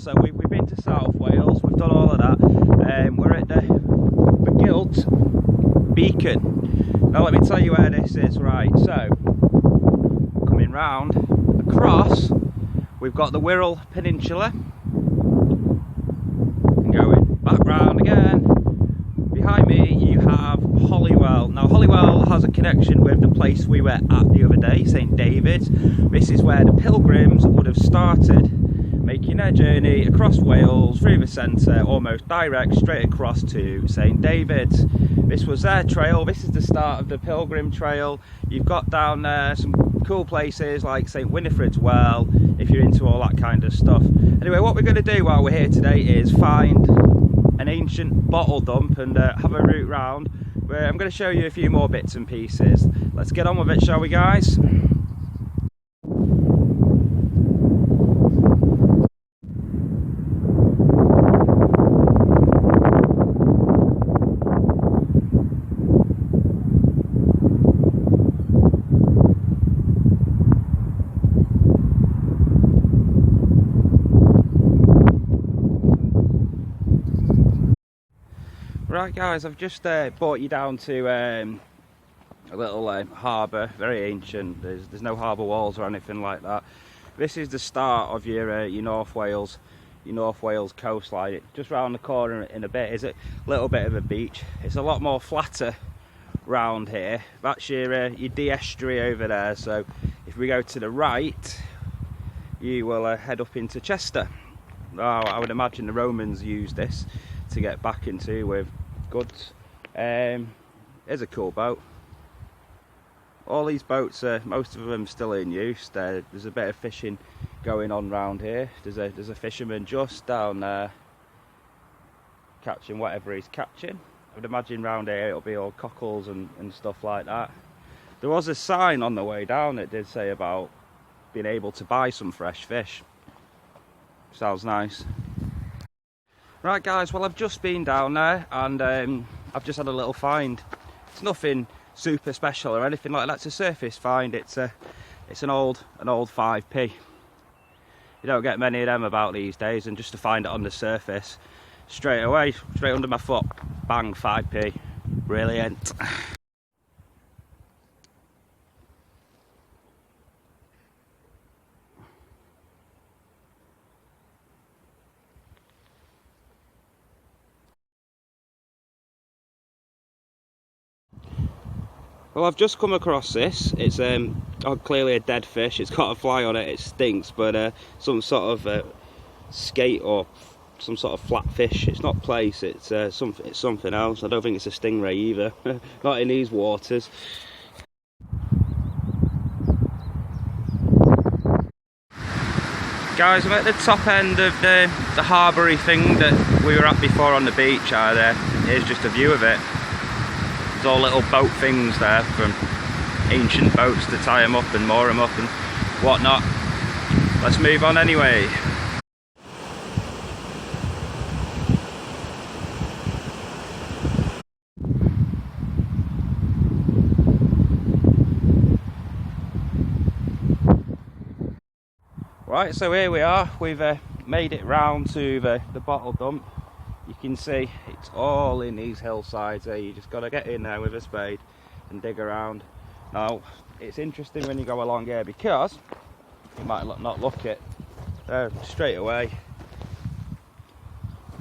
Wales. So we've been to South Wales, we've done all of that. We're at the Gilt Beacon. Now let me tell you where this is. Right, so coming round across, we've got the Wirral Peninsula, and going back round again. Behind me you have Holywell. Now Holywell has a connection with the place we were at the other day, St David's. This is where the pilgrims would have started making their journey across Wales, through the centre, almost direct, straight across to St David's. This was their trail. This is the start of the pilgrim trail. You've got down there some cool places like St Winifred's Well, if you're into all that kind of stuff. Anyway, what we're going to do while we're here today is find an ancient bottle dump and have a route round, where I'm going to show you a few more bits and pieces. Let's get on with it, shall we, guys? Right guys, I've just brought you down to a little harbour, very ancient. There's no harbour walls or anything like that. This is the start of your North Wales coastline. Just round the corner in a bit is a little bit of a beach. It's a lot more flatter round here. That's your Dee estuary over there. So if we go to the right, you will head up into Chester. Now I would imagine the Romans used this to get back into with goods. Here's a cool boat. All these boats, most of them still in use. There's a bit of fishing going on round here. There's a fisherman just down there catching whatever he's catching. I would imagine round here it'll be all cockles and stuff like that. There was a sign on the way down that did say about being able to buy some fresh fish. Sounds nice. Right guys, well I've just been down there and I've just had a little find. It's nothing super special or anything like that. It's a surface find. It's an old 5p. You don't get many of them about these days, and just to find it on the surface straight away, straight under my foot, bang, 5p. Brilliant. Well, I've just come across this. It's clearly a dead fish. It's got a fly on it. It stinks, but some sort of skate or some sort of flat fish. It's not plaice. It's something else. I don't think it's a stingray either. Not in these waters. Guys, I'm at the top end of the harboury thing that we were at before on the beach. Here's just a view of it. There's all little boat things there from ancient boats to tie them up and moor them up and whatnot. Let's move on anyway. Right, so here we are. We've made it round to the bottle dump. You can see it's all in these hillsides there. You just got to get in there with a spade and dig around. Now it's interesting when you go along here because you might not look it straight away.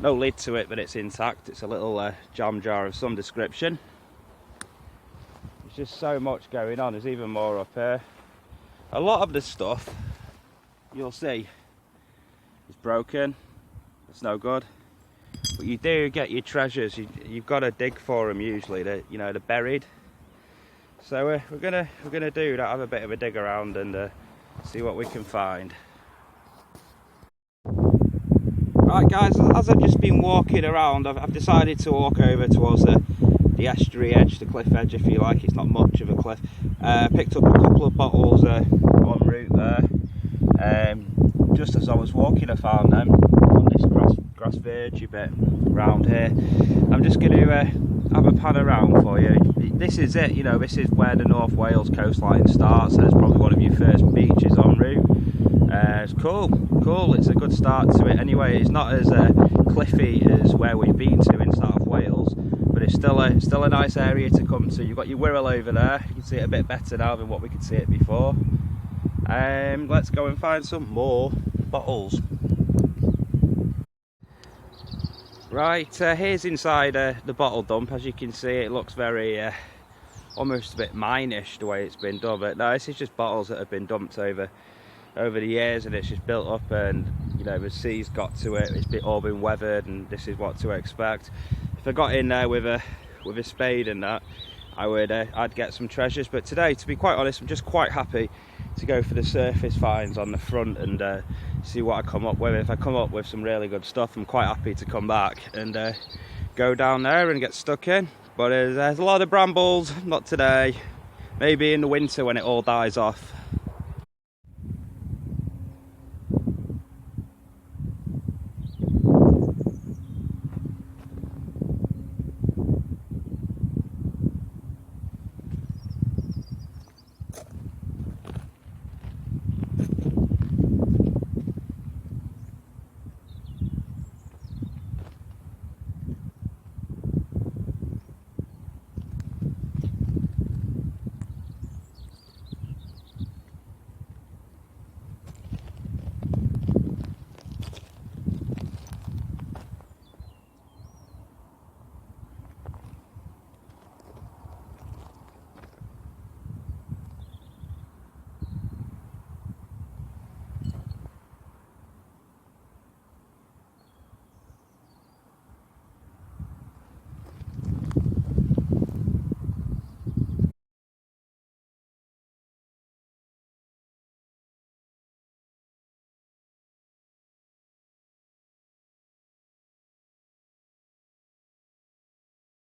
No lid to it, but it's intact. It's a little jam jar of some description. There's just so much going on. There's even more up here. A lot of the stuff you'll see is broken. It's no good. But you do get your treasures. You've got to dig for them usually. They're buried. So we're gonna do that. Have a bit of a dig around and see what we can find. Right, guys. As I've just been walking around, I've decided to walk over towards the estuary edge, the cliff edge, if you like. It's not much of a cliff. Picked up a couple of bottles en route there. Just as I was walking, I found them on this grass verge bit round here. I'm just going to have a pan around for you. This is it, this is where the North Wales coastline starts. So it's probably one of your first beaches en route. it's cool. It's a good start to it anyway. It's not as cliffy as where we've been to in South Wales, but it's still a nice area to come to. You've got your Wirral over there. You can see it a bit better now than what we could see it before. Let's go and find some more bottles. Right, here's inside the bottle dump. As you can see, it looks very almost a bit mine-ish the way it's been done, but no, this is just bottles that have been dumped over the years, and it's just built up, and you know, the sea's got to it. It's all been weathered, and this is what to expect. If I got in there with a spade and that, I'd get some treasures. But today, to be quite honest, I'm just quite happy to go for the surface finds on the front and see what I come up with. If I come up with some really good stuff, I'm quite happy to come back and go down there and get stuck in. But there's a lot of brambles, not today. Maybe in the winter when it all dies off.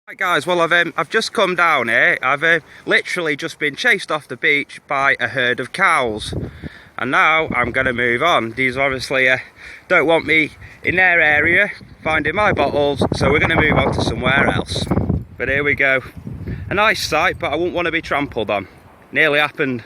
Right guys, well I've just come down here. I've literally just been chased off the beach by a herd of cows, and now I'm going to move on. These obviously don't want me in their area finding my bottles, so we're going to move on to somewhere else. But here we go. A nice sight, but I wouldn't want to be trampled on. Nearly happened